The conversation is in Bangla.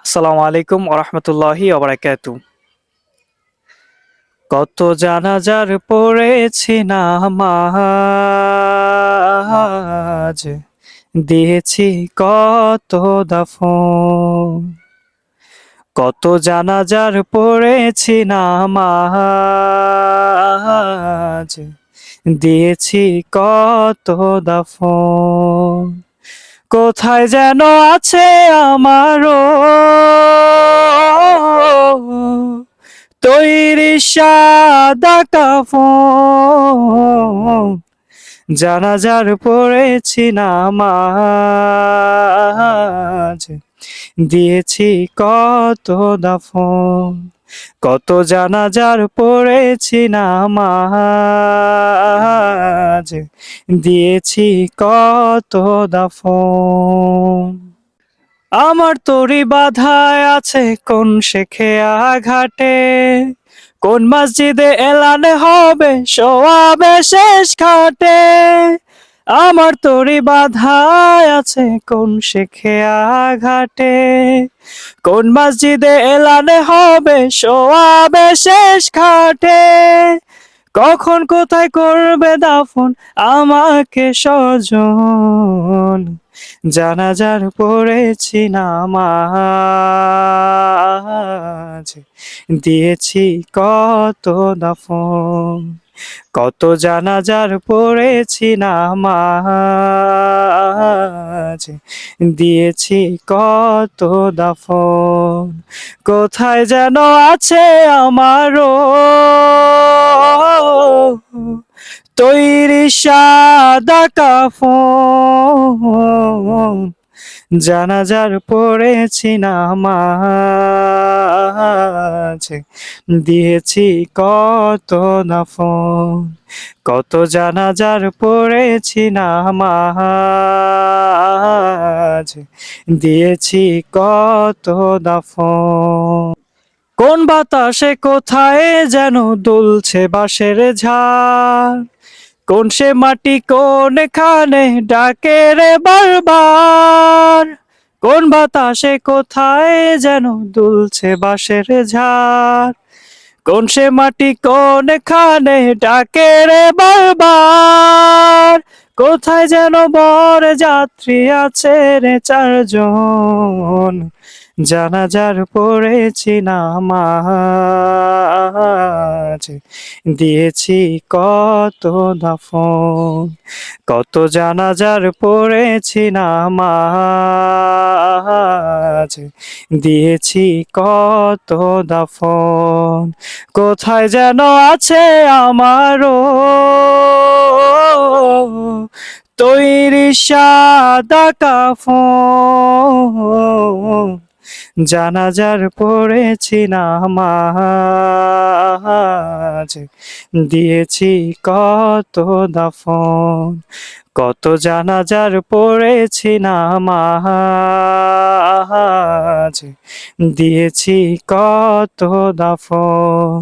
আসসালামু আলাইকুম ওরহমতুল্লাহি ওবারাকাতু। কত জানাজার পড়েছি নামাজ, দিয়েছি কত দাফন। কত জানাজার পড়েছি নামাজ, দিয়েছি কত দাফন। কোথায় যেন আছে আমারও তৈরি সাদা কাফন। জানাজার পড়েছি নামাজ, দিয়েছি কত দাফন। কত জানাজার পড়েছি নামাজ, দিয়েছি কত দাফন। আমার তরি বাধায় আছে কোন শেখে আঘাটে, কোন মসজিদে এলানে হবে সোয়াবে শেষ ঘাটে। আমার তরি বাধায় আছে কোন শেখে আঘাটে, কোন মসজিদে এলানে হবে সোয়াবে শেষ ঘাটে। কখন কোথায় করবে দাফন আমাকে স্বজন, জানাজার পড়েছি নামাজ, দিয়েছি কত দাফন। কত জানাজার পড়েছি নামাজ, দিয়েছি কত দাফন। কোথায় যেন আছে আমারও তৈরি সাদা কাফন। জানাজার পড়েছি নামাজ, দিয়েছি কত দাফন। কত জানাজার পড়েছি নামাজ, দিয়েছি কত দাফন। কোন বাতাসে কোথায় যেন দুলছে বাঁশের ঝাড়, কোন সে মাটি কোনখানে ডাকে রে বারবার। কোন বাতাসে কোথায় যেন দুলছে বাঁশের ঝাড়, কোন সে মাটি কোনখানে ডাকে রে বারবার। কোথায় যেন বর যাত্রী আছে রে চারজন, জানাজার পড়েছি নামাজ, দিয়েছি কত দাফন। কত জানাজার পড়েছি নামাজ, দিয়েছি কত দাফন। কোথায় যেন আছে আমারও তৈরি সাদা কাফন। জানাজার পড়েছি নামাজ, দিয়েছি কত দাফন। কত জানাজার পড়েছি নামাজ, দিয়েছি কত দাফন।